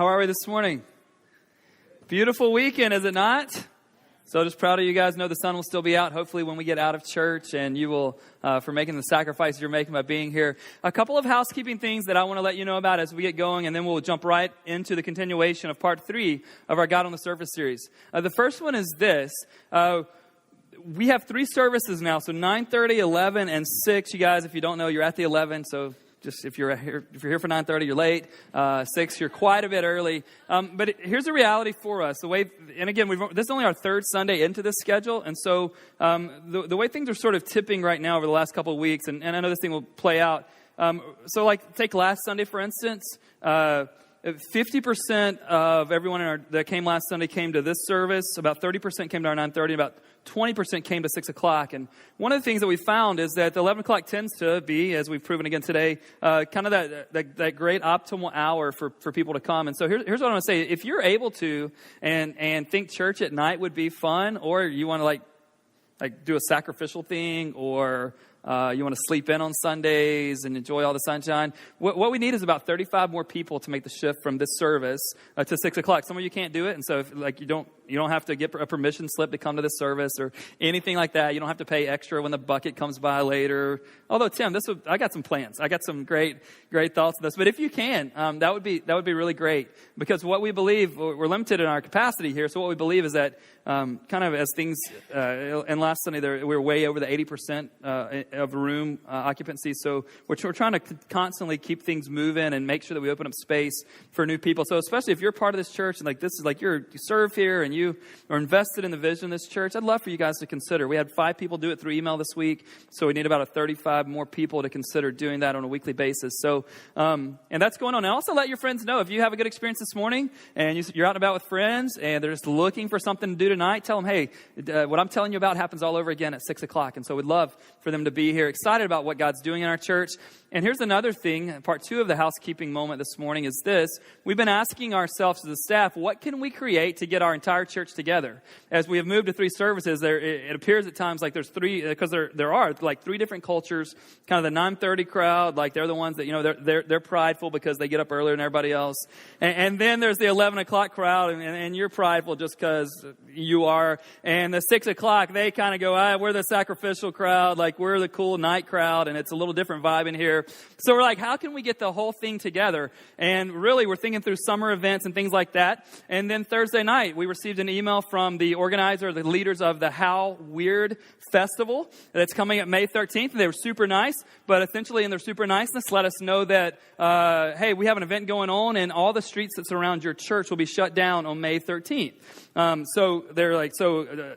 How are we this morning? Beautiful weekend, is it not? So just proud of you guys. Know the sun will still be out, hopefully, when we get out of church, and you will, for making the sacrifice you're making by being here. A couple of housekeeping things that I want to let you know about as we get going, and then we'll jump right into the continuation of part 3 of our God on the Surface series. The first one is this. We have 3 services now, so 9:30, 11, and 6. You guys, if you don't know, you're at the 11, so just if you're here for 9:30, you're late. 6, you're quite a bit early. But here's the reality for us. The way, and again, this is only our 3rd Sunday into this schedule, and so the way things are sort of tipping right now over the last couple of weeks, and I know this thing will play out. So, like, take last Sunday for instance. 50% of everyone that came last Sunday came to this service. About 30% came to our 9:30. About 20% came to 6 o'clock. And one of the things that we found is that the 11 o'clock tends to be, as we've proven again today, kind of that great optimal hour for people to come. And so here's what I want to say. If you're able to and think church at night would be fun, or you want to like do a sacrificial thing, or you want to sleep in on Sundays and enjoy all the sunshine. What we need is about 35 more people to make the shift from this service to 6 o'clock. Some of you can't do it, and so if, like, you don't have to get a permission slip to come to this service or anything like that. You don't have to pay extra when the bucket comes by later. Although, Tim, I got some plans. I got some great thoughts on this. But if you can, that would be really great, because what we believe, we're limited in our capacity here. So what we believe is that kind of as things, and last Sunday we were way over the 80% of room occupancy. So we're trying to constantly keep things moving and make sure that we open up space for new people. So especially if you're part of this church and like this is like you serve here and you are invested in the vision of this church, I'd love for you guys to consider. We had 5 people do it through email this week, so we need about 35 more people to consider doing that on a weekly basis. So, and that's going on. And also let your friends know if you have a good experience this morning and you're out and about with friends and they're just looking for something to do tonight, tell them, hey, what I'm telling you about happens all over again at 6 o'clock. And so we'd love for them to be here, excited about what God's doing in our church. And here's another thing, part 2 of the housekeeping moment this morning is this. We've been asking ourselves as a staff, what can we create to get our entire church together? As we have moved to 3 services, it appears at times like there's 3, because there are like 3 different cultures, kind of the 9:30 crowd, like they're the ones that, they're prideful because they get up earlier than everybody else. And then there's the 11 o'clock crowd, and you're prideful just because you are. And the 6 o'clock, they kind of go, we're the sacrificial crowd, like we're the cool night crowd, and it's a little different vibe in here. So we're like, how can we get the whole thing together? And really, we're thinking through summer events and things like that. And then Thursday night, we received an email from the organizer, the leaders of the How Weird Festival that's coming at May 13th. They were super nice, but essentially in their super niceness, let us know that, hey, we have an event going on, and all the streets that surround your church will be shut down on May 13th. So they're like,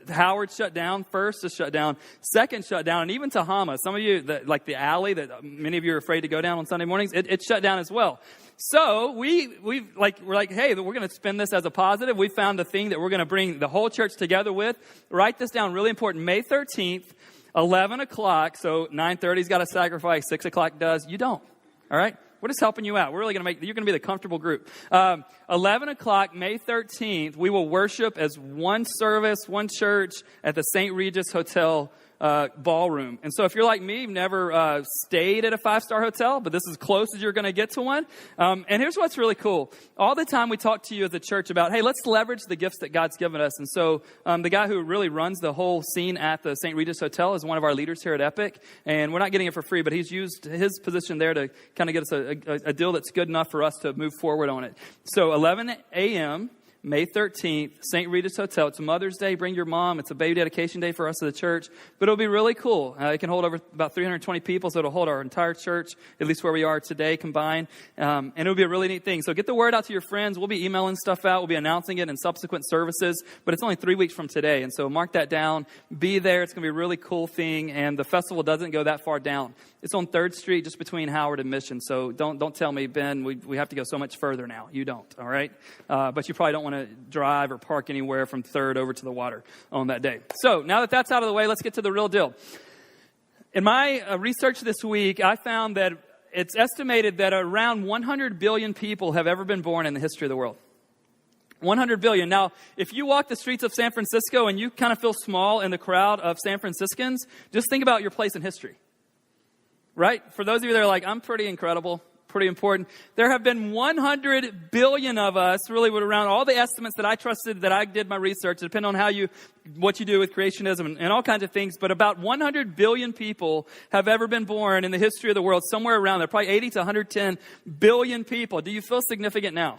Howard shut down, First is shut down, Second shut down, and even Tahama. Some of you, like the alley that many of you are afraid to go down on Sunday mornings, it's shut down as well. So we're like, hey, we're going to spin this as a positive. We found a thing that we're going to bring the whole church together with. Write this down, really important. May 13th, 11 o'clock. So 9:30's got a sacrifice. 6 o'clock does. You don't. All right. We're just helping you out. We're really going to you're going to be the comfortable group. 11 o'clock, May 13th, we will worship as one service, one church at the St. Regis Hotel ballroom. And so if you're like me, you've never stayed at a 5-star hotel, but this is as close as you're going to get to one. And here's what's really cool. All the time we talk to you as a church about, hey, let's leverage the gifts that God's given us. And so the guy who really runs the whole scene at the St. Regis Hotel is one of our leaders here at Epic. And we're not getting it for free, but he's used his position there to kind of get us a deal that's good enough for us to move forward on it. So 11 a.m., May 13th, St. Regis Hotel. It's Mother's Day. Bring your mom. It's a baby dedication day for us at the church. But it'll be really cool. It can hold over about 320 people, so it'll hold our entire church, at least where we are today, combined. And it'll be a really neat thing. So get the word out to your friends. We'll be emailing stuff out. We'll be announcing it in subsequent services. But it's only 3 weeks from today. And so mark that down. Be there. It's going to be a really cool thing. And the festival doesn't go that far down. It's on 3rd Street, just between Howard and Mission. So don't tell me, Ben, we have to go so much further now. You don't, all right? But you probably don't want to drive or park anywhere from 3rd over to the water on that day. So now that that's out of the way, let's get to the real deal. In my research this week, I found that it's estimated that around 100 billion people have ever been born in the history of the world. 100 billion. Now, if you walk the streets of San Francisco and you kind of feel small in the crowd of San Franciscans, just think about your place in history. Right? For those of you that are like, I'm pretty incredible, pretty important. There have been 100 billion of us, really around all the estimates that I trusted, that I did my research, depending on what you do with creationism and all kinds of things, but about 100 billion people have ever been born in the history of the world, somewhere around there, probably 80 to 110 billion people. Do you feel significant now?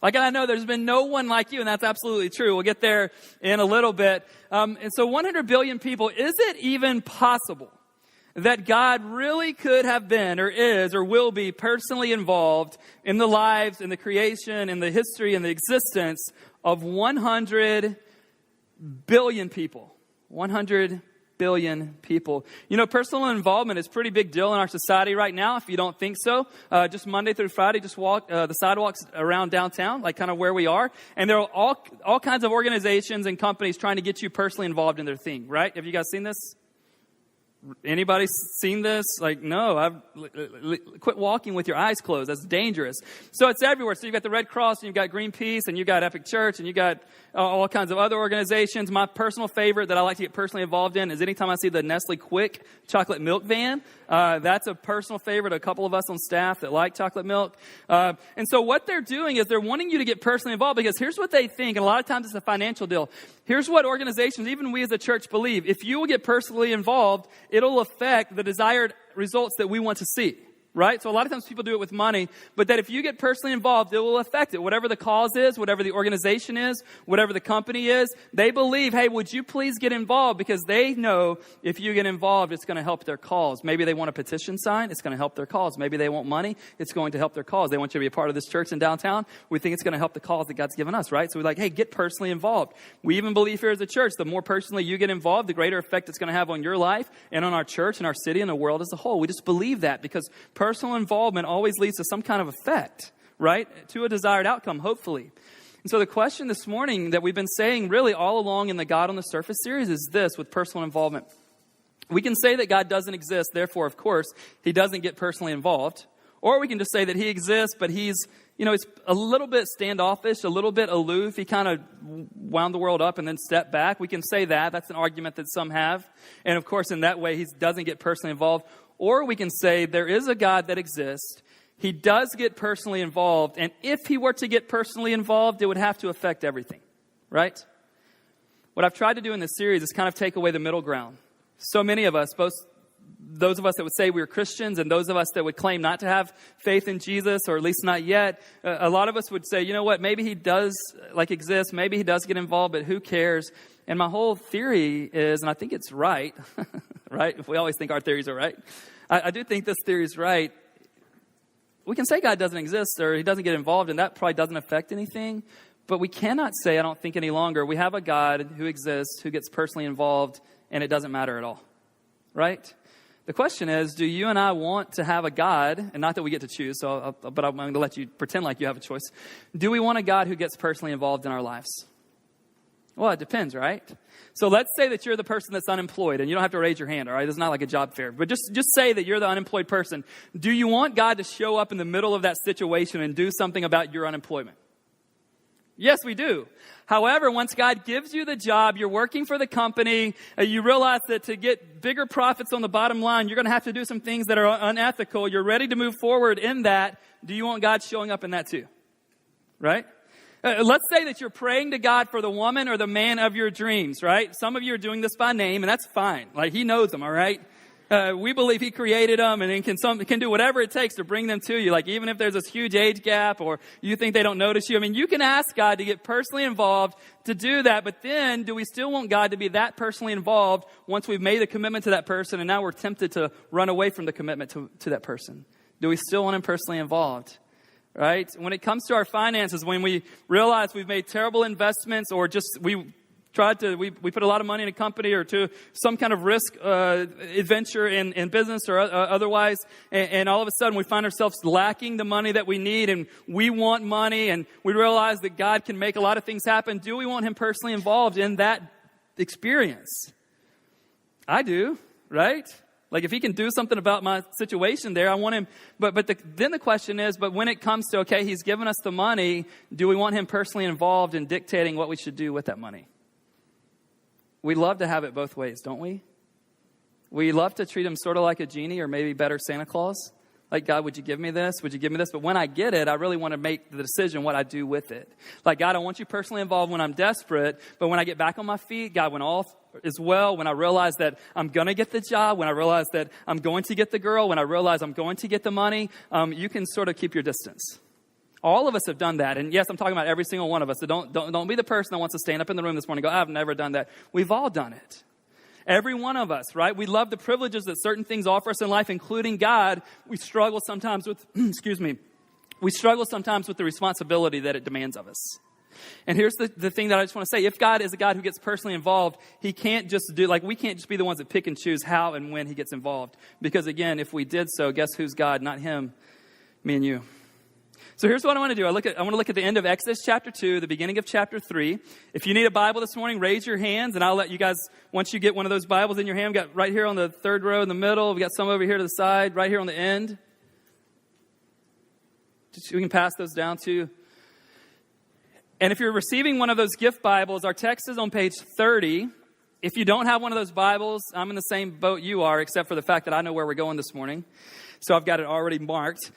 Like, I know there's been no one like you, and that's absolutely true. We'll get there in a little bit. And so 100 billion people, is it even possible that God really could have been or is or will be personally involved in the lives, in the creation, in the history, in the existence of 100 billion people? 100 billion people. You know, personal involvement is a pretty big deal in our society right now, if you don't think so. Just Monday through Friday, just walk the sidewalks around downtown, like kind of where we are. And there are all kinds of organizations and companies trying to get you personally involved in their thing, right? Have you guys seen this? Anybody seen this? Like, no, quit walking with your eyes closed. That's dangerous. So it's everywhere. So you've got the Red Cross, and you've got Greenpeace, and you've got Epic Church, and you've got all kinds of other organizations. My personal favorite that I like to get personally involved in is anytime I see the Nestle Quick chocolate milk van. That's a personal favorite. A couple of us on staff that like chocolate milk. And so what they're doing is they're wanting you to get personally involved, because here's what they think, and a lot of times it's a financial deal. Here's what organizations, even we as a church, believe. If you will get personally involved, it'll affect the desired results that we want to see. Right? So a lot of times people do it with money, but that if you get personally involved, it will affect it. Whatever the cause is, whatever the organization is, whatever the company is, they believe, hey, would you please get involved? Because they know if you get involved, it's going to help their cause. Maybe they want a petition signed, it's going to help their cause. Maybe they want money, it's going to help their cause. They want you to be a part of this church in downtown. We think it's going to help the cause that God's given us, right? So we're like, hey, get personally involved. We even believe here as a church, the more personally you get involved, the greater effect it's going to have on your life and on our church and our city and the world as a whole. We just believe that because personal involvement always leads to some kind of effect, right? To a desired outcome, hopefully. And so the question this morning that we've been saying really all along in the God on the Surface series is this with personal involvement. We can say that God doesn't exist, therefore, of course, he doesn't get personally involved. Or we can just say that he exists, but he's a little bit standoffish, a little bit aloof. He kind of wound the world up and then stepped back. We can say that. That's an argument that some have. And of course, in that way, he doesn't get personally involved. Or we can say there is a God that exists. He does get personally involved. And if he were to get personally involved, it would have to affect everything, right? What I've tried to do in this series is kind of take away the middle ground. So many of us, both those of us that would say we're Christians and those of us that would claim not to have faith in Jesus, or at least not yet, a lot of us would say, you know what, maybe he does exist, maybe he does get involved, but who cares? And my whole theory is, and I think it's right, right? We always think our theories are right. I do think this theory is right. We can say God doesn't exist or he doesn't get involved, and that probably doesn't affect anything. But we cannot say, I don't think any longer, we have a God who exists, who gets personally involved, and it doesn't matter at all, right? The question is, do you and I want to have a God, and not that we get to choose, but I'm going to let you pretend like you have a choice. Do we want a God who gets personally involved in our lives? Well, it depends, right? So let's say that you're the person that's unemployed, and you don't have to raise your hand, all right? It's not like a job fair. But just say that you're the unemployed person. Do you want God to show up in the middle of that situation and do something about your unemployment? Yes, we do. However, once God gives you the job, you're working for the company, you realize that to get bigger profits on the bottom line, you're going to have to do some things that are unethical. You're ready to move forward in that. Do you want God showing up in that too? Right? Let's say that you're praying to God for the woman or the man of your dreams, right? Some of you are doing this by name, and that's fine. Like, he knows them, all right? We believe he created them and can do whatever it takes to bring them to you. Like, even if there's this huge age gap or you think they don't notice you. I mean, you can ask God to get personally involved to do that. But then do we still want God to be that personally involved once we've made a commitment to that person and now we're tempted to run away from the commitment to that person? Do we still want him personally involved? Right? When it comes to our finances, when we realize we've made terrible investments or just we put a lot of money in a company or to some kind of risk adventure in business or otherwise, and all of a sudden we find ourselves lacking the money that we need, and we want money, and we realize that God can make a lot of things happen. Do we want him personally involved in that experience? I do, right? Like, if he can do something about my situation there, I want him. Then the question is, but when it comes to, okay, he's given us the money, do we want him personally involved in dictating what we should do with that money? We love to have it both ways, don't we? We love to treat him sort of like a genie, or maybe better, Santa Claus. Like, God, would you give me this? Would you give me this? But when I get it, I really want to make the decision what I do with it. Like, God, I want you personally involved when I'm desperate. But when I get back on my feet, God, when all is well, when I realize that I'm going to get the job, when I realize that I'm going to get the girl, when I realize I'm going to get the money, you can sort of keep your distance. All of us have done that. And yes, I'm talking about every single one of us. So don't be the person that wants to stand up in the room this morning and go, I've never done that. We've all done it. Every one of us, right? We love the privileges that certain things offer us in life, including God. We struggle sometimes with, we struggle sometimes with the responsibility that it demands of us. And here's the thing that I just want to say. If God is a God who gets personally involved, he can't just we can't just be the ones that pick and choose how and when he gets involved. Because again, if we did so, guess who's God? Not him, me and you. So here's what I want to do. I want to look at the end of Exodus chapter 2, the beginning of chapter 3. If you need a Bible this morning, raise your hands, and I'll let you guys, once you get one of those Bibles in your hand, we got right here on the third row in the middle. We got some over here to the side, right here on the end. We can pass those down to you. And if you're receiving one of those gift Bibles, our text is on page 30. If you don't have one of those Bibles, I'm in the same boat you are, except for the fact that I know where we're going this morning. So I've got it already marked.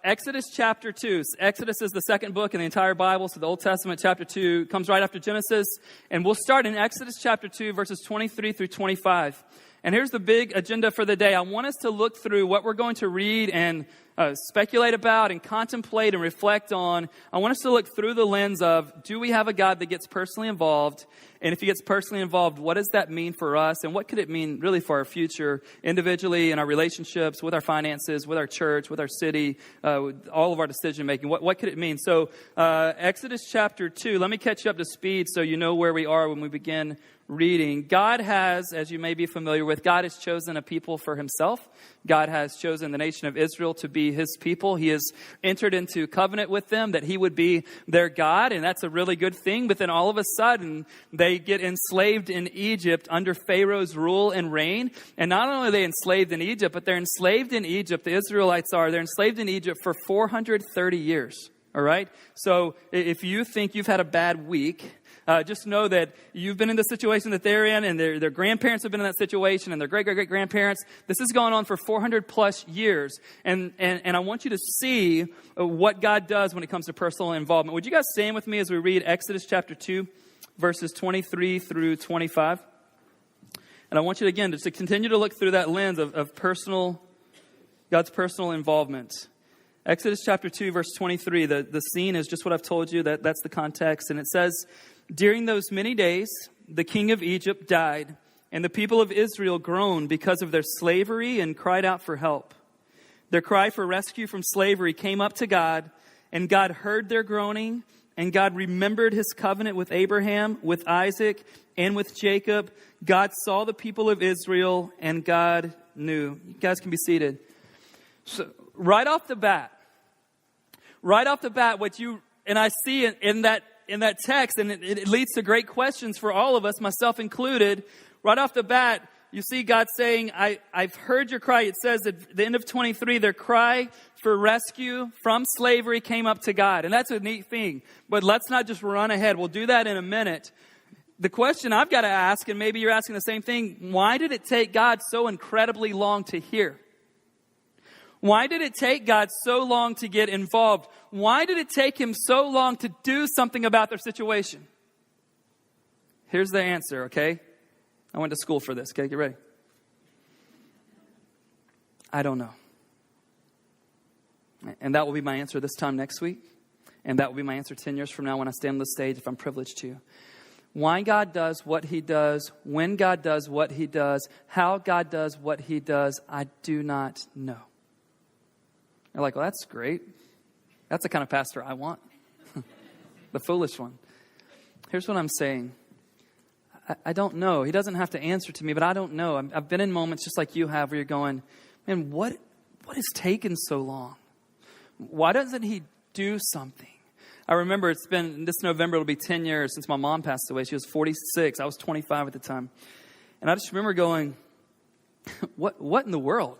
Exodus chapter 2. Exodus is the second book in the entire Bible. So the Old Testament chapter 2 comes right after Genesis. And we'll start in Exodus chapter 2, verses 23 through 25. And here's the big agenda for the day. I want us to look through what we're going to read and speculate about and contemplate and reflect on. I want us to look through the lens of, do we have a God that gets personally involved? And if he gets personally involved, what does that mean for us? And what could it mean really for our future individually, in our relationships, with our finances, with our church, with our city, with all of our decision making? What could it mean? So Exodus chapter 2, let me catch you up to speed so you know where we are when we begin reading. God has, as you may be familiar with, God has chosen a people for himself. God has chosen the nation of Israel to be his people. He has entered into covenant with them that he would be their God, and that's a really good thing. But then all of a sudden, they get enslaved in Egypt under Pharaoh's rule and reign. And not only are they enslaved in Egypt, but they're enslaved in Egypt, the Israelites are, they're enslaved in Egypt for 430 years. All right? So if you think you've had a bad week, just know that you've been in the situation that they're in, and their grandparents have been in that situation, and their great-great-great-grandparents. This has gone on for 400-plus years. And I want you to see what God does when it comes to personal involvement. Would you guys stand with me as we read Exodus chapter 2, verses 23 through 25? And I want you to, again, just to continue to look through that lens of God's personal involvement. Exodus chapter 2, verse 23, the scene is just what I've told you. That's the context. And it says, during those many days, the king of Egypt died, and the people of Israel groaned because of their slavery and cried out for help. Their cry for rescue from slavery came up to God, and God heard their groaning, and God remembered his covenant with Abraham, with Isaac, and with Jacob. God saw the people of Israel, and God knew. You guys can be seated. So, right off the bat, what you and I see in that text, and it leads to great questions for all of us, myself included. Right off the bat, you see God saying, I've heard your cry. It says at the end of 23, their cry for rescue from slavery came up to God. And that's a neat thing. But let's not just run ahead. We'll do that in a minute. The question I've got to ask, and maybe you're asking the same thing, why did it take God so incredibly long to hear? Why did it take God so long to get involved? Why did it take him so long to do something about their situation? Here's the answer, okay? I went to school for this, okay? Get ready. I don't know. And that will be my answer this time next week. And that will be my answer 10 years from now when I stand on the stage, if I'm privileged to. Why God does what he does, when God does what he does, how God does what he does, I do not know. You're like, well, that's great. That's the kind of pastor I want. The foolish one. Here's what I'm saying. I don't know. He doesn't have to answer to me, but I don't know. I've been in moments just like you have where you're going, man, what has taken so long? Why doesn't he do something? I remember this November, it'll be 10 years since my mom passed away. She was 46. I was 25 at the time. And I just remember going, what in the world?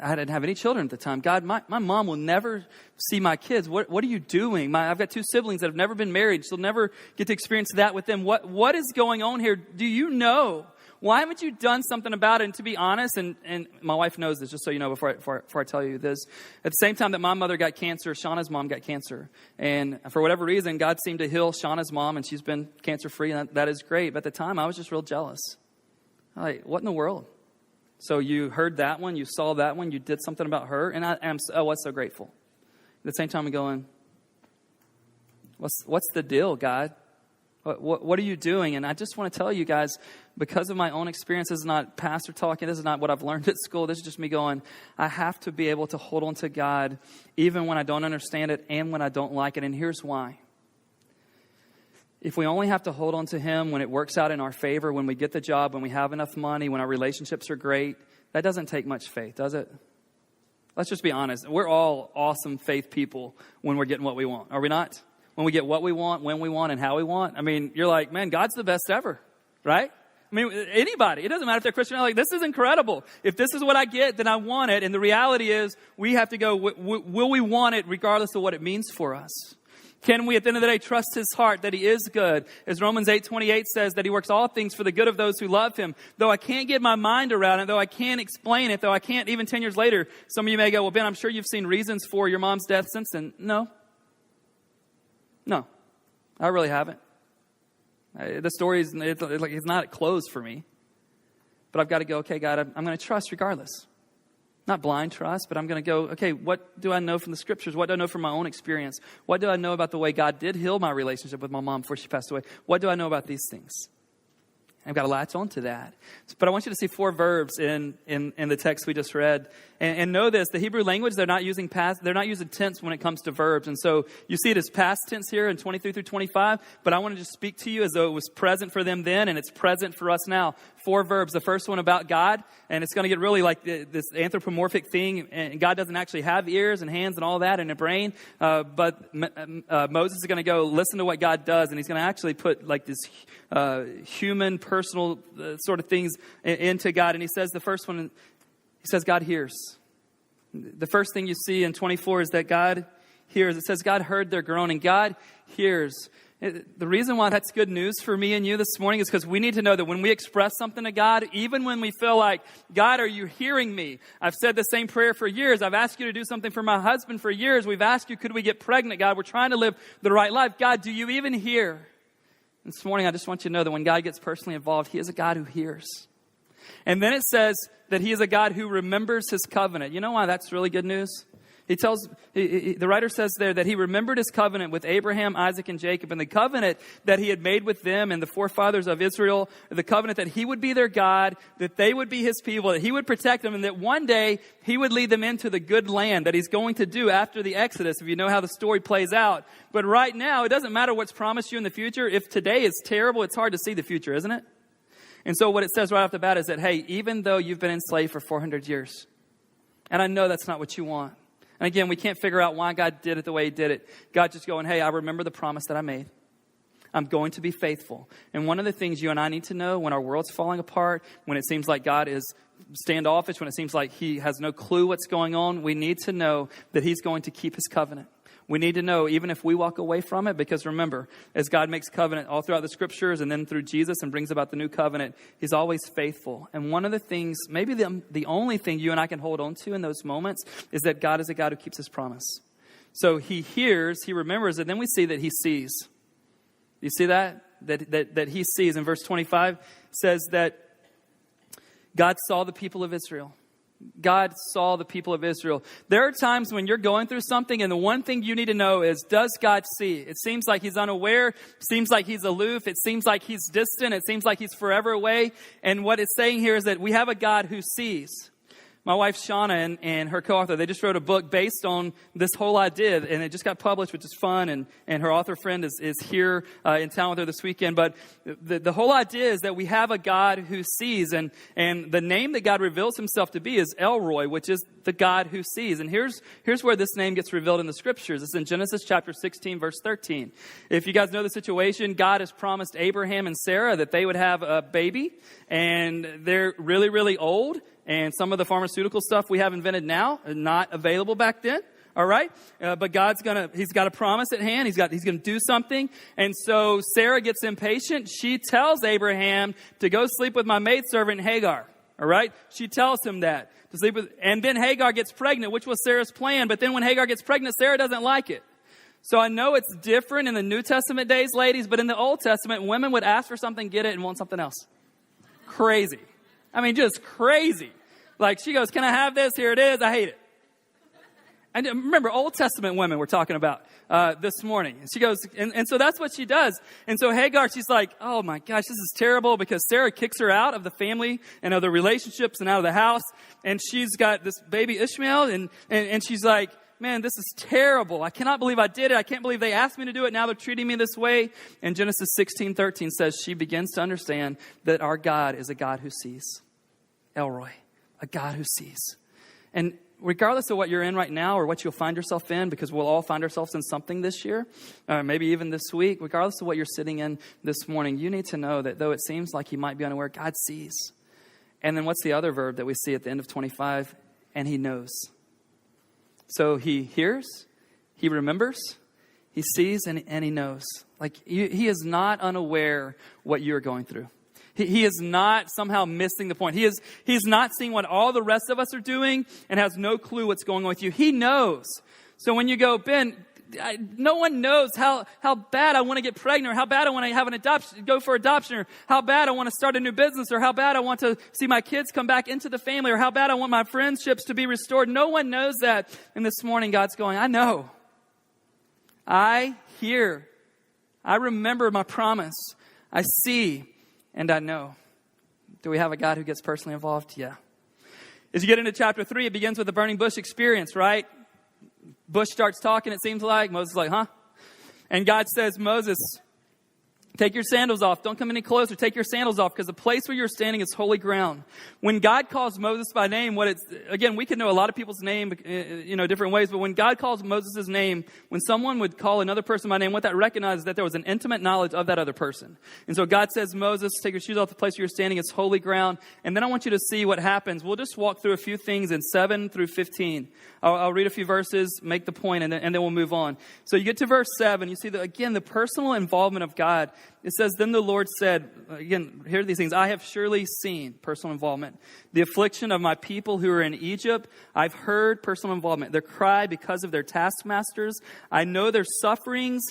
I didn't have any children at the time. God, my mom will never see my kids. What are you doing? I've got two siblings that have never been married. She'll never get to experience that with them. What is going on here? Do you know Why haven't you done something about it? And to be honest, and my wife knows this, just so you know before I tell you this, at the same time that my mother got cancer, Shauna's mom got cancer. And for whatever reason, God seemed to heal Shauna's mom, and she's been cancer-free, and that is great. But at the time, I was just real jealous. Like, what in the world? So you heard that one, you saw that one, you did something about her, and I was so grateful. At the same time, I'm going, what's the deal, God? What are you doing? And I just want to tell you guys, because of my own experience, this is not pastor talking, this is not what I've learned at school, this is just me going, I have to be able to hold on to God even when I don't understand it and when I don't like it. And here's why. If we only have to hold on to Him when it works out in our favor, when we get the job, when we have enough money, when our relationships are great, that doesn't take much faith, does it? Let's just be honest. We're all awesome faith people when we're getting what we want, are we not? When we get what we want, when we want, and how we want. I mean, you're like, man, God's the best ever, right? I mean, anybody. It doesn't matter if they're Christian. Like, this is incredible. If this is what I get, then I want it. And the reality is, we have to go, will we want it regardless of what it means for us? Can we, at the end of the day, trust His heart that He is good? As Romans 8:28 says, that He works all things for the good of those who love Him. Though I can't get my mind around it, though I can't explain it, though I can't even 10 years later, some of you may go, well, Ben, I'm sure you've seen reasons for your mom's death since then. No, I really haven't. The story is it's not closed for me. But I've got to go, okay, God, I'm going to trust regardless. Not blind trust, but I'm going to go, okay, what do I know from the scriptures? What do I know from my own experience? What do I know about the way God did heal my relationship with my mom before she passed away? What do I know about these things? I've got to latch on to that. But I want you to see 4 verbs in the text we just read. And know this, the Hebrew language, they're not using tense when it comes to verbs. And so you see it as past tense here in 23 through 25. But I want to just speak to you as though it was present for them then and it's present for us now. 4 verbs. The first one about God. And it's going to get really like this anthropomorphic thing. And God doesn't actually have ears and hands and all that and a brain. But Moses is going to go listen to what God does. And he's going to actually put like this human, personal sort of things into God. And he says the first one, he says God hears. The first thing you see in 24 is that God hears. It says God heard their groaning. God hears. The reason why that's good news for me and you this morning is because we need to know that when we express something to God, even when we feel like, God, are you hearing me? I've said the same prayer for years. I've asked you to do something for my husband for years. We've asked you, could we get pregnant? God, we're trying to live the right life. God, do you even hear? This morning, I just want you to know that when God gets personally involved, He is a God who hears. And then it says that He is a God who remembers His covenant. You know why that's really good news? The writer says there that He remembered His covenant with Abraham, Isaac, and Jacob, and the covenant that He had made with them and the forefathers of Israel, the covenant that He would be their God, that they would be His people, that He would protect them, and that one day He would lead them into the good land that He's going to do after the Exodus, if you know how the story plays out. But right now, it doesn't matter what's promised you in the future. If today is terrible, it's hard to see the future, isn't it? And so what it says right off the bat is that, hey, even though you've been enslaved for 400 years, and I know that's not what you want. And again, we can't figure out why God did it the way He did it. God just going, hey, I remember the promise that I made. I'm going to be faithful. And one of the things you and I need to know when our world's falling apart, when it seems like God is standoffish, when it seems like He has no clue what's going on, we need to know that He's going to keep His covenant. We need to know, even if we walk away from it, because remember, as God makes covenant all throughout the scriptures and then through Jesus and brings about the new covenant, He's always faithful. And one of the things, maybe the only thing you and I can hold on to in those moments is that God is a God who keeps His promise. So He hears, He remembers, and then we see that He sees. You see that? That He sees. In verse 25 says that God saw the people of Israel. God saw the people of Israel. There are times when you're going through something and the one thing you need to know is, does God see? It seems like He's unaware. It seems like He's aloof. It seems like He's distant. It seems like He's forever away. And what it's saying here is that we have a God who sees. My wife, Shauna, and her co-author, they just wrote a book based on this whole idea, and it just got published, which is fun, and her author friend is here in town with her this weekend. But the whole idea is that we have a God who sees, and the name that God reveals Himself to be is Elroy, which is the God who sees. And here's where this name gets revealed in the scriptures. It's in Genesis chapter 16, verse 13. If you guys know the situation, God has promised Abraham and Sarah that they would have a baby, and they're really, really old. And some of the pharmaceutical stuff we have invented now is not available back then. All right. But he's got a promise at hand. He's going to do something. And so Sarah gets impatient. She tells Abraham to go sleep with my maidservant Hagar. All right. She tells him that to sleep with, and then Hagar gets pregnant, which was Sarah's plan. But then when Hagar gets pregnant, Sarah doesn't like it. So I know it's different in the New Testament days, ladies, but in the Old Testament, women would ask for something, get it, and want something else. Crazy. I mean, just crazy. Like she goes, can I have this? Here it is. I hate it. And remember, Old Testament women we're talking about this morning. And she goes, and so that's what she does. And so Hagar, she's like, oh my gosh, this is terrible, because Sarah kicks her out of the family and of the relationships and out of the house. And she's got this baby Ishmael, and she's like, man, this is terrible. I cannot believe I did it. I can't believe they asked me to do it. Now they're treating me this way. And Genesis 16:13 says she begins to understand that our God is a God who sees. Elroy, a God who sees. And regardless of what you're in right now or what you'll find yourself in, because we'll all find ourselves in something this year, maybe even this week, regardless of what you're sitting in this morning, you need to know that though it seems like you might be unaware, God sees. And then what's the other verb that we see at the end of 25? And he knows. So he hears, he remembers, he sees, and he knows. Like he is not unaware what you're going through. He is not somehow missing the point. He's not seeing what all the rest of us are doing and has no clue what's going on with you. He knows. So when you go, Ben, no one knows how bad I want to get pregnant, or how bad I want to have an adoption, go for adoption, or how bad I want to start a new business, or how bad I want to see my kids come back into the family, or how bad I want my friendships to be restored. No one knows that. And this morning, God's going, I know. I hear. I remember my promise. I see, and I know. Do we have a God who gets personally involved? Yeah. As you get into chapter 3, it begins with the burning bush experience, right? Bush starts talking, it seems like. Moses is like, huh? And God says, Moses, take your sandals off. Don't come any closer. Take your sandals off, because the place where you're standing is holy ground. When God calls Moses by name, again, we can know a lot of people's name, different ways. But when God calls Moses' name, when someone would call another person by name, what that recognizes that there was an intimate knowledge of that other person. And so God says, Moses, take your shoes off. The place where you're standing is holy ground. And then I want you to see what happens. We'll just walk through a few things in 7 through 15. I'll read a few verses, make the point, and then we'll move on. So you get to verse 7. You see, the personal involvement of God. It says, then the Lord said, again, here are these things. I have surely seen, personal involvement, the affliction of my people who are in Egypt. I've heard, personal involvement, their cry because of their taskmasters. I know their sufferings.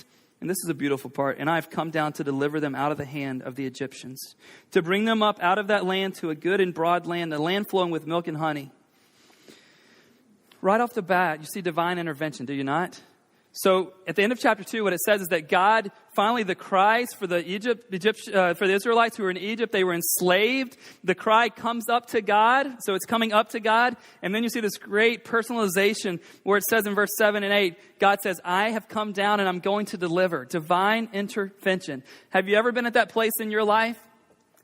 And this is a beautiful part. And I've come down to deliver them out of the hand of the Egyptians, to bring them up out of that land to a good and broad land, a land flowing with milk and honey. Right off the bat, you see divine intervention, do you not? So at the end of chapter 2, what it says is that God, finally the cries for the Israelites who were in Egypt, they were enslaved. The cry comes up to God. So it's coming up to God. And then you see this great personalization where it says in verse 7 and 8, God says, I have come down and I'm going to deliver. Divine intervention. Have you ever been at that place in your life?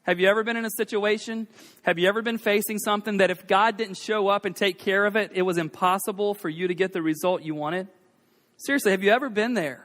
Have you ever been in a situation? Have you ever been facing something that if God didn't show up and take care of it, it was impossible for you to get the result you wanted? Seriously, have you ever been there?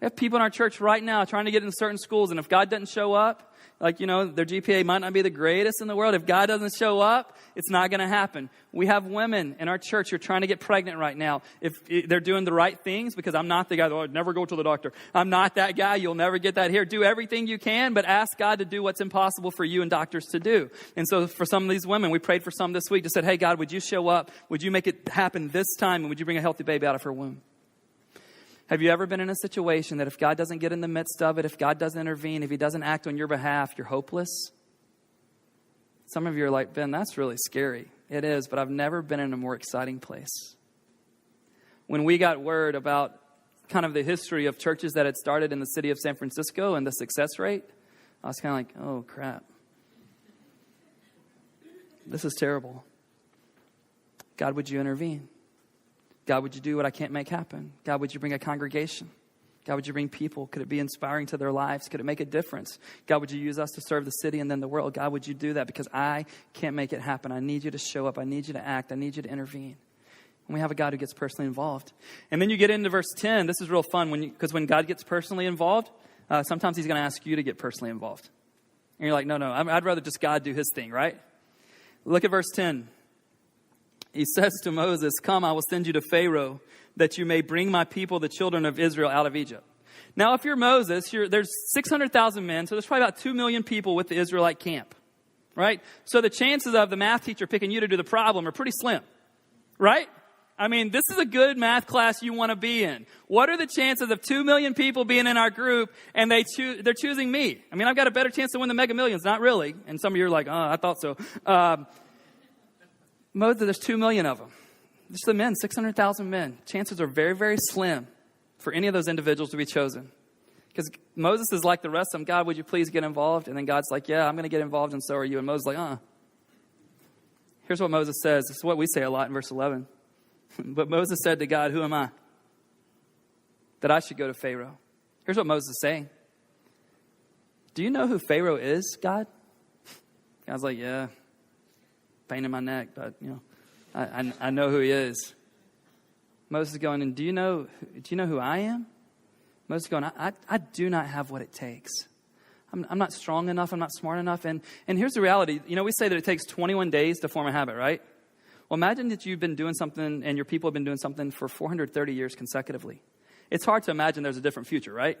We have people in our church right now trying to get into certain schools, and if God doesn't show up, their GPA might not be the greatest in the world. If God doesn't show up, it's not going to happen. We have women in our church who are trying to get pregnant right now. If they're doing the right things, because I'm not the guy that would never go to the doctor. I'm not that guy. You'll never get that here. Do everything you can, but ask God to do what's impossible for you and doctors to do. And so for some of these women, we prayed for some this week, just said, hey, God, would you show up? Would you make it happen this time? And would you bring a healthy baby out of her womb? Have you ever been in a situation that if God doesn't get in the midst of it, if God doesn't intervene, if he doesn't act on your behalf, you're hopeless? Some of you are like, Ben, that's really scary. It is, but I've never been in a more exciting place. When we got word about kind of the history of churches that had started in the city of San Francisco and the success rate, I was kind of like, oh, crap. This is terrible. God, would you intervene? God, would you do what I can't make happen? God, would you bring a congregation? God, would you bring people? Could it be inspiring to their lives? Could it make a difference? God, would you use us to serve the city and then the world? God, would you do that? Because I can't make it happen. I need you to show up. I need you to act. I need you to intervene. And we have a God who gets personally involved. And then you get into verse 10. This is real fun because when God gets personally involved, sometimes he's going to ask you to get personally involved. And you're like, no, I'd rather just God do his thing, right? Look at verse 10. he says to Moses, "Come, I will send you to Pharaoh, that you may bring my people, the children of Israel, out of Egypt." Now, if you're Moses, there's 600,000 men, so there's probably about 2 million people with the Israelite camp, right? So the chances of the math teacher picking you to do the problem are pretty slim, right? I mean, this is a good math class you want to be in. What are the chances of 2 million people being in our group and they're choosing me? I mean, I've got a better chance to win the Mega Millions. Not really. And some of you are like, oh, I thought so. Moses, there's 2 million of them. Just the men, 600,000 men. Chances are very, very slim for any of those individuals to be chosen. Because Moses is like the rest of them. God, would you please get involved? And then God's like, yeah, I'm going to get involved, and so are you. And Moses is like, Here's what Moses says. This is what we say a lot in verse 11. But Moses said to God, "Who am I that I should go to Pharaoh?" Here's what Moses is saying. "Do you know who Pharaoh is, God?" God's like, "Yeah, pain in my neck, but I know who he is." Moses is going, "And do you know who I am?" Moses is going, I do not have what it takes. I'm not strong enough. I'm not smart enough. And here's the reality. We say that it takes 21 days to form a habit, right? Well, imagine that you've been doing something and your people have been doing something for 430 years consecutively. It's hard to imagine there's a different future, right?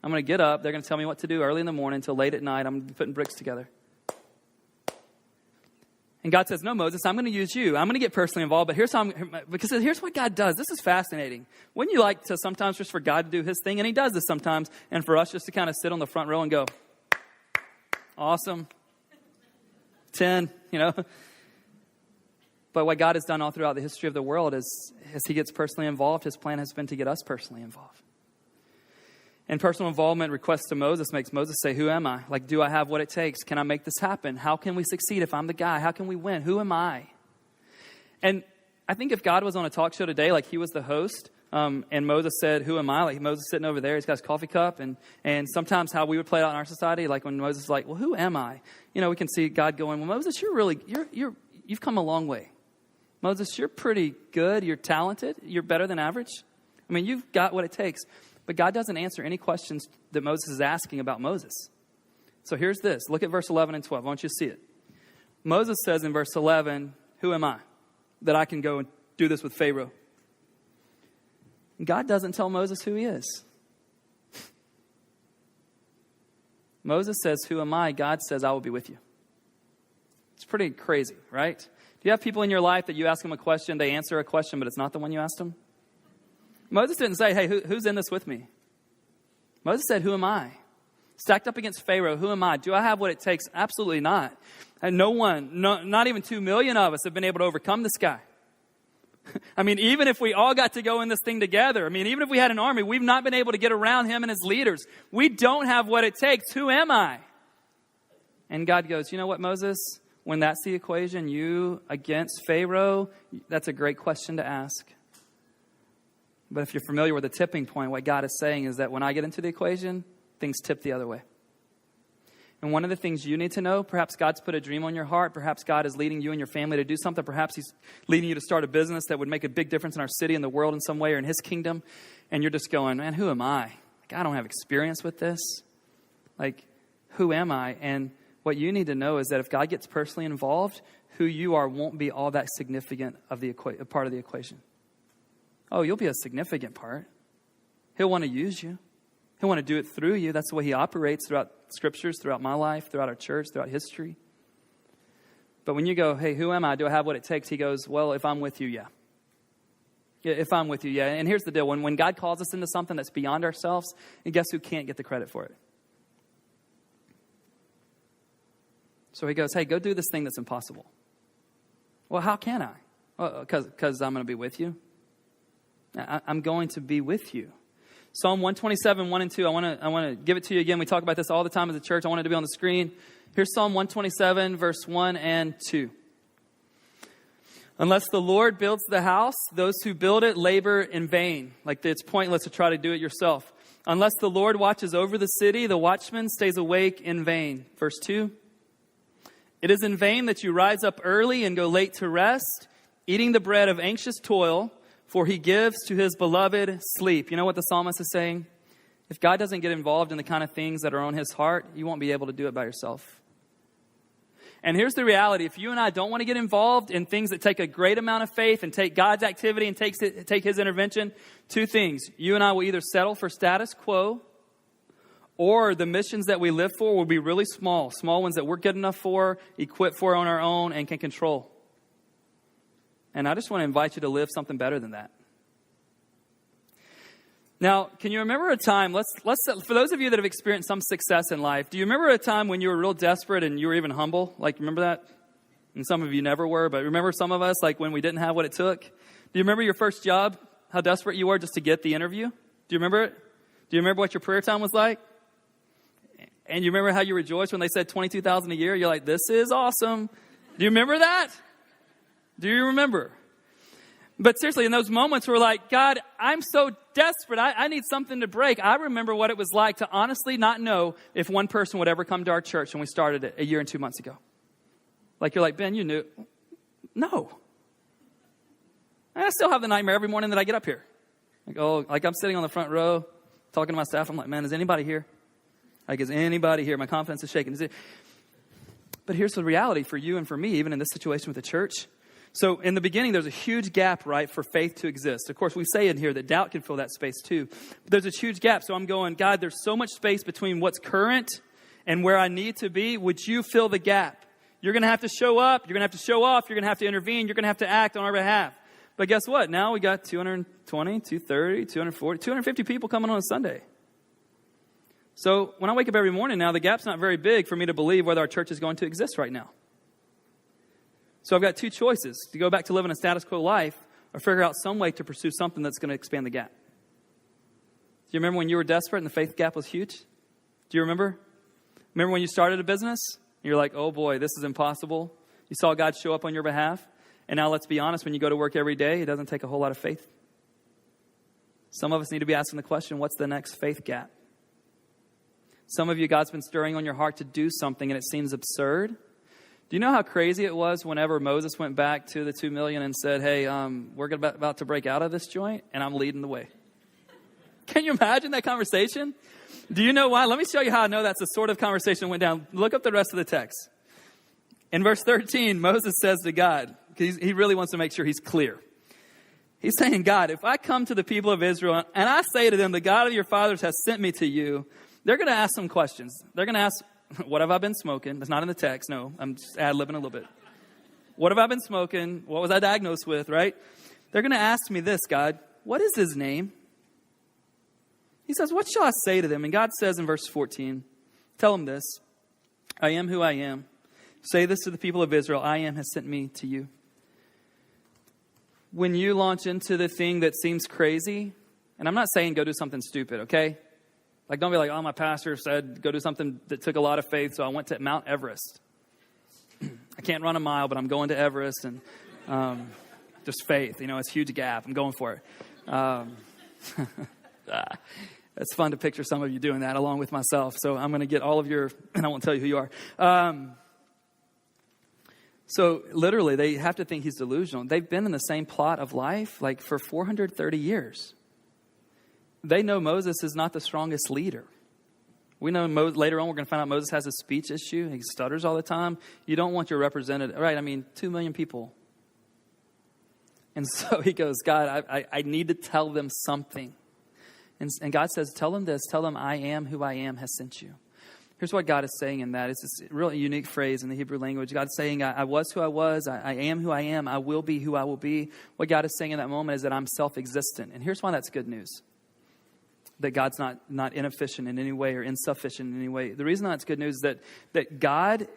I'm going to get up. They're going to tell me what to do early in the morning until late at night. I'm going to be putting bricks together. And God says, "No, Moses, I'm going to use you. I'm going to get personally involved, but here's what God does." This is fascinating. Wouldn't you like to sometimes just for God to do his thing? And he does this sometimes. And for us just to kind of sit on the front row and go, awesome. 10, But what God has done all throughout the history of the world is, as he gets personally involved, his plan has been to get us personally involved. And personal involvement requests to Moses makes Moses say, "Who am I? Like, do I have what it takes? Can I make this happen? How can we succeed if I'm the guy? How can we win? Who am I?" And I think if God was on a talk show today, like he was the host, and Moses said, "Who am I?" Like Moses sitting over there, he's got his coffee cup. And sometimes how we would play it out in our society, like when Moses is like, "Well, who am I?" We can see God going, "Well, Moses, you've come a long way. Moses, you're pretty good. You're talented. You're better than average. I mean, you've got what it takes." But God doesn't answer any questions that Moses is asking about Moses. So here's this. Look at verse 11 and 12. I want you to see it. Moses says in verse 11, "Who am I that I can go and do this with Pharaoh?" God doesn't tell Moses who he is. Moses says, "Who am I?" God says, "I will be with you." It's pretty crazy, right? Do you have people in your life that you ask them a question, they answer a question, but it's not the one you asked them? Moses didn't say, "Hey, who's in this with me?" Moses said, "Who am I?" Stacked up against Pharaoh, who am I? Do I have what it takes? Absolutely not. And not even 2 million of us have been able to overcome this guy. I mean, even if we all got to go in this thing together, even if we had an army, we've not been able to get around him and his leaders. We don't have what it takes. Who am I? And God goes, "You know what, Moses? When that's the equation, you against Pharaoh, that's a great question to ask. But if you're familiar with the tipping point, what God is saying is that when I get into the equation, things tip the other way." And one of the things you need to know, perhaps God's put a dream on your heart. Perhaps God is leading you and your family to do something. Perhaps he's leading you to start a business that would make a big difference in our city and the world in some way or in his kingdom. And you're just going, "Man, who am I? I don't have experience with this. Who am I?" And what you need to know is that if God gets personally involved, who you are won't be all that significant of the part of the equation. Oh, you'll be a significant part. He'll want to use you. He'll want to do it through you. That's the way he operates throughout scriptures, throughout my life, throughout our church, throughout history. But when you go, "Hey, who am I? Do I have what it takes?" He goes, "Well, if I'm with you, yeah. Yeah, if I'm with you, yeah." And here's the deal. When God calls us into something that's beyond ourselves, and guess who can't get the credit for it? So he goes, "Hey, go do this thing that's impossible." Well, how can I? Well, because I'm going to be with you. I'm going to be with you. Psalm 127, 1 and 2. I want to give it to you again. We talk about this all the time as a church. I want it to be on the screen. Here's Psalm 127, verse 1 and 2. "Unless the Lord builds the house, those who build it labor in vain." Like it's pointless to try to do it yourself. "Unless the Lord watches over the city, the watchman stays awake in vain." Verse 2. "It is in vain that you rise up early and go late to rest, eating the bread of anxious toil, for he gives to his beloved sleep." You know what the psalmist is saying? If God doesn't get involved in the kind of things that are on his heart, you won't be able to do it by yourself. And here's the reality. If you and I don't want to get involved in things that take a great amount of faith and take God's activity and take his intervention, two things. You and I will either settle for status quo, or the missions that we live for will be really small ones that we're good enough for, equipped for on our own, and can control. And I just want to invite you to live something better than that. Now, can you remember a time, let's for those of you that have experienced some success in life, do you remember a time when you were real desperate and you were even humble? Like, remember that? And some of you never were, but remember some of us, like when we didn't have what it took? Do you remember your first job, how desperate you were just to get the interview? Do you remember it? Do you remember what your prayer time was like? And you remember how you rejoiced when they said $22,000 a year? You're like, this is awesome. Do you remember that? Do you remember? But seriously, in those moments we're like, God, I'm so desperate. I need something to break. I remember what it was like to honestly not know if one person would ever come to our church when we started it a year and 2 months ago. Like, you're like, Ben, you knew. No. And I still have the nightmare every morning that I get up here. Like I'm sitting on the front row talking to my staff. I'm like, man, is anybody here? Like, is anybody here? My confidence is shaking. But here's the reality for you and for me, even in this situation with the church. So in the beginning, there's a huge gap, right, for faith to exist. Of course, we say in here that doubt can fill that space too. But there's a huge gap. So I'm going, God, there's so much space between what's current and where I need to be. Would you fill the gap? You're going to have to show up. You're going to have to show off. You're going to have to intervene. You're going to have to act on our behalf. But guess what? Now we got 220, 230, 240, 250 people coming on a Sunday. So when I wake up every morning now, the gap's not very big for me to believe whether our church is going to exist right now. So I've got two choices: to go back to living a status quo life or figure out some way to pursue something that's going to expand the gap. Do you remember when you were desperate and the faith gap was huge? Do you remember? Remember when you started a business? You're like, oh boy, this is impossible. You saw God show up on your behalf. And now let's be honest, when you go to work every day, it doesn't take a whole lot of faith. Some of us need to be asking the question, what's the next faith gap? Some of you, God's been stirring on your heart to do something and it seems absurd. Do you know how crazy it was whenever Moses went back to the 2 million and said, hey, we're about to break out of this joint and I'm leading the way? Can you imagine that conversation? Do you know why? Let me show you how I know that's the sort of conversation that went down. Look up the rest of the text. In verse 13, Moses says to God, because he really wants to make sure he's clear. He's saying, God, if I come to the people of Israel and I say to them, the God of your fathers has sent me to you, they're going to ask some questions. They're going to ask, what have I been smoking? That's not in the text. No, I'm just ad-libbing a little bit. What have I been smoking? What was I diagnosed with, right? They're going to ask me this, God, what is his name? He says, what shall I say to them? And God says in verse 14, tell them this, I am who I am. Say this to the people of Israel, I am has sent me to you. When you launch into the thing that seems crazy, and I'm not saying go do something stupid, okay? Like, don't be like, oh, my pastor said go do something that took a lot of faith, so I went to Mount Everest. I can't run a mile, but I'm going to Everest, and just faith. You know, it's a huge gap. I'm going for it. It's fun to picture some of you doing that along with myself, so I'm going to get all of your, and I won't tell you who you are. So literally, they have to think he's delusional. They've been in the same plot of life like for 430 years. They know Moses is not the strongest leader. We know later on we're going to find out Moses has a speech issue. He stutters all the time. You don't want your representative, right? I mean, 2 million people. And so he goes, God, I need to tell them something. And God says, tell them this. Tell them I am who I am has sent you. Here's what God is saying in that. It's this really unique phrase in the Hebrew language. God's saying, I was who I was. I am who I am. I will be who I will be. What God is saying in that moment is that I'm self-existent. And here's why that's good news. That God's not inefficient in any way or insufficient in any way. The reason that's good news is that God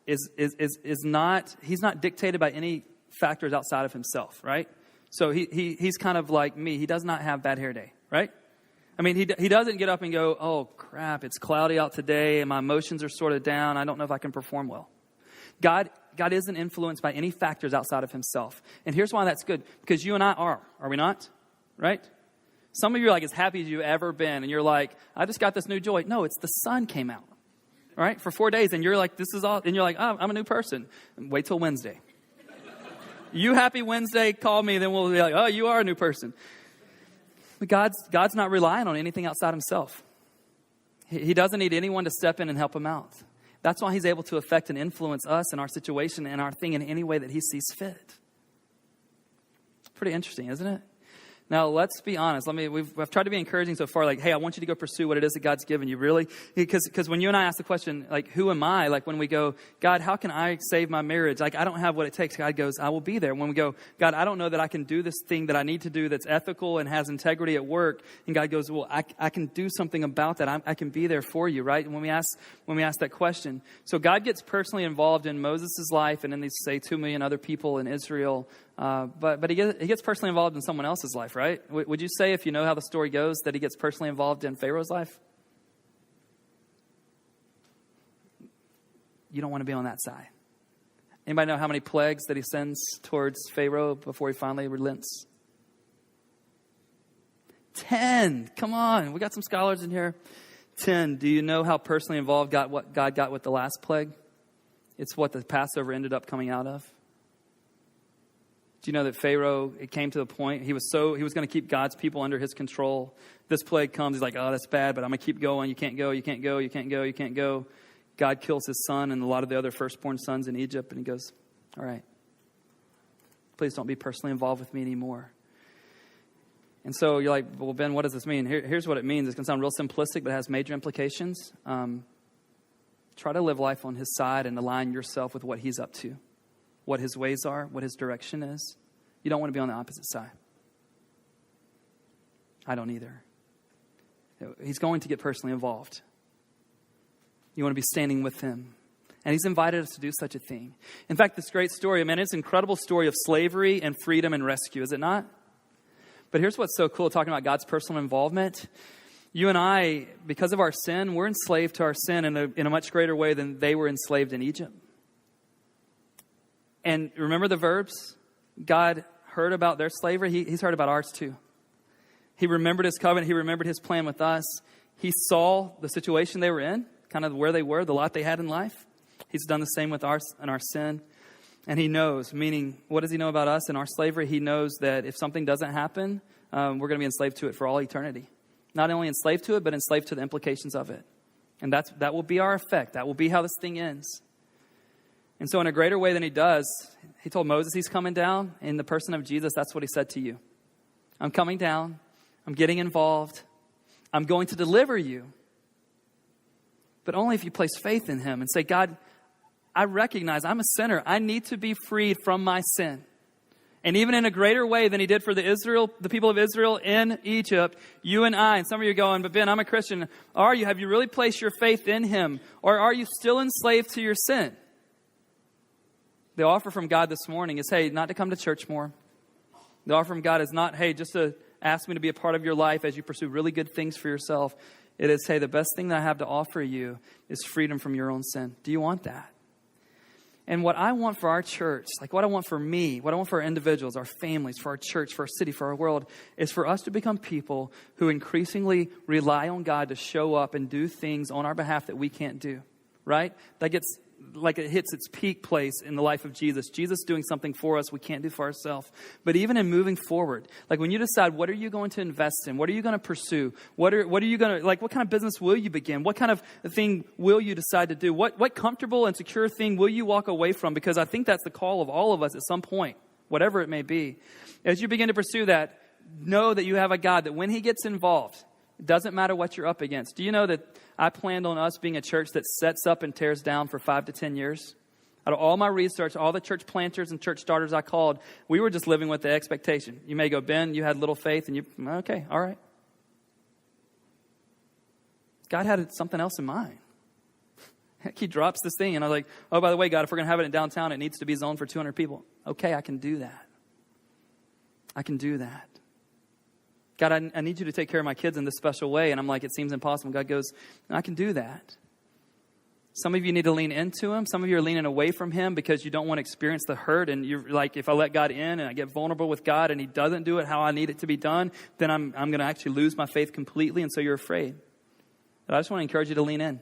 is not, he's not dictated by any factors outside of himself, right? So he's kind of like me. He does not have bad hair day, right? I mean, he doesn't get up and go, oh, crap, it's cloudy out today and my emotions are sort of down. I don't know if I can perform well. God isn't influenced by any factors outside of himself. And here's why that's good. Because you and I are we not? Right? Some of you are like as happy as you've ever been. And you're like, I just got this new joy. No, it's the sun came out, right? For 4 days. And you're like, this is all. And you're like, oh, I'm a new person. And wait till Wednesday. You happy Wednesday, call me. Then we'll be like, oh, you are a new person. But God's not relying on anything outside himself. He doesn't need anyone to step in and help him out. That's why he's able to affect and influence us and our situation and our thing in any way that he sees fit. Pretty interesting, isn't it? Now, let's be honest. I've tried to be encouraging so far. Like, hey, I want you to go pursue what it is that God's given you, really. Because when you and I ask the question, like, who am I? Like, when we go, God, how can I save my marriage? Like, I don't have what it takes. God goes, I will be there. When we go, God, I don't know that I can do this thing that I need to do that's ethical and has integrity at work. And God goes, well, I can do something about that. I can be there for you, right? And when we ask that question. So God gets personally involved in Moses' life and in these, say, 2 million other people in Israel. But he gets personally involved in someone else's life, right? Would you say, if you know how the story goes, that he gets personally involved in Pharaoh's life? You don't want to be on that side. Anybody know how many plagues that he sends towards Pharaoh before he finally relents? 10. Come on. We got some scholars in here. 10. Do you know how personally involved God got with the last plague? It's what the Passover ended up coming out of. Do you know that Pharaoh, it came to the point, he was going to keep God's people under his control. This plague comes, he's like, oh, that's bad, but I'm going to keep going. You can't go, you can't go, you can't go, you can't go. God kills his son and a lot of the other firstborn sons in Egypt, and he goes, all right, please don't be personally involved with me anymore. And so you're like, well, Ben, what does this mean? Here's what it means. It's going to sound real simplistic, but it has major implications. Try to live life on his side and align yourself with what he's up to, what his ways are, what his direction is. You don't want to be on the opposite side. I don't either. He's going to get personally involved. You want to be standing with him. And he's invited us to do such a thing. In fact, this great story, man, it's an incredible story of slavery and freedom and rescue, is it not? But here's what's so cool, talking about God's personal involvement. You and I, because of our sin, we're enslaved to our sin in a much greater way than they were enslaved in Egypt. And remember the verbs? God heard about their slavery. He's heard about ours too. He remembered his covenant. He remembered his plan with us. He saw the situation they were in, kind of where they were, the lot they had in life. He's done the same with our sin. And he knows, meaning, what does he know about us and our slavery? He knows that if something doesn't happen, we're going to be enslaved to it for all eternity. Not only enslaved to it, but enslaved to the implications of it. And that will be our effect. That will be how this thing ends. And so in a greater way than he does, he told Moses he's coming down. In the person of Jesus, that's what he said to you. I'm coming down. I'm getting involved. I'm going to deliver you. But only if you place faith in him and say, God, I recognize I'm a sinner. I need to be freed from my sin. And even in a greater way than he did for the people of Israel in Egypt, you and I, and some of you are going, but Ben, I'm a Christian. Have you really placed your faith in him? Or are you still enslaved to your sin? The offer from God this morning is, hey, not to come to church more. The offer from God is not, hey, just to ask me to be a part of your life as you pursue really good things for yourself. It is, hey, the best thing that I have to offer you is freedom from your own sin. Do you want that? And what I want for our church, like what I want for me, what I want for our individuals, our families, for our church, for our city, for our world, is for us to become people who increasingly rely on God to show up and do things on our behalf that we can't do, right? That gets like it hits its peak place in the life of Jesus. Jesus doing something for us we can't do for ourselves. But even in moving forward, like when you decide, what are you going to invest in? What are you going to pursue? What are you going to, like, what kind of business will you begin? What kind of thing will you decide to do? What comfortable and secure thing will you walk away from? Because I think that's the call of all of us at some point, whatever it may be. As you begin to pursue that, know that you have a God that when he gets involved, it doesn't matter what you're up against. Do you know that I planned on us being a church that sets up and tears down for 5 to 10 years? Out of all my research, all the church planters and church starters I called, we were just living with the expectation. You may go, Ben, you had little faith, and okay, all right. God had something else in mind. He drops this thing, and I was like, oh, by the way, God, if we're going to have it in downtown, it needs to be zoned for 200 people. Okay, I can do that. I can do that. God, I need you to take care of my kids in this special way. And I'm like, it seems impossible. God goes, I can do that. Some of you need to lean into him. Some of you are leaning away from him because you don't want to experience the hurt. And you're like, if I let God in and I get vulnerable with God and he doesn't do it how I need it to be done, then I'm going to actually lose my faith completely. And so you're afraid. But I just want to encourage you to lean in.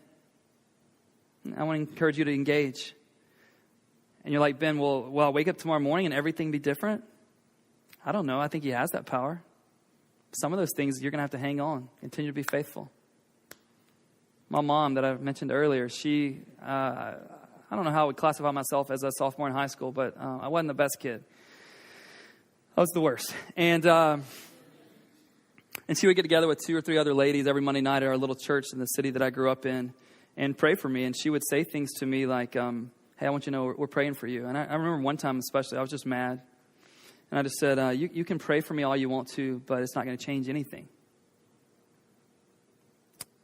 I want to encourage you to engage. And you're like, Ben, will I wake up tomorrow morning and everything be different? I don't know. I think he has that power. Some of those things you're going to have to hang on. Continue to be faithful. My mom that I mentioned earlier, I don't know how I would classify myself as a sophomore in high school, but I wasn't the best kid. I was the worst. And she would get together with 2 or 3 other ladies every Monday night at our little church in the city that I grew up in and pray for me. And she would say things to me like, hey, I want you to know we're praying for you. And I remember one time especially, I was just mad. And I just said, you can pray for me all you want to, but it's not going to change anything.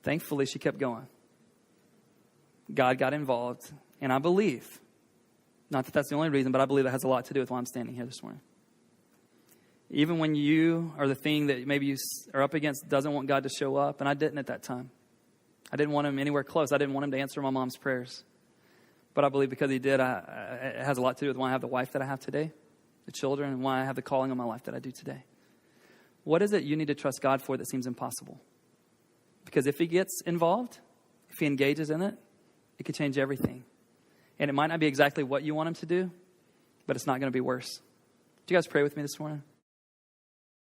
Thankfully, she kept going. God got involved. And I believe, not that that's the only reason, but I believe that has a lot to do with why I'm standing here this morning. Even when you or the thing that maybe you are up against doesn't want God to show up, and I didn't at that time. I didn't want him anywhere close. I didn't want him to answer my mom's prayers. But I believe because he did, it has a lot to do with why I have the wife that I have today, the children, and why I have the calling on my life that I do today. What is it you need to trust God for that seems impossible? Because if he gets involved, if he engages in it, it could change everything. And it might not be exactly what you want him to do, but it's not going to be worse. Do you guys pray with me this morning?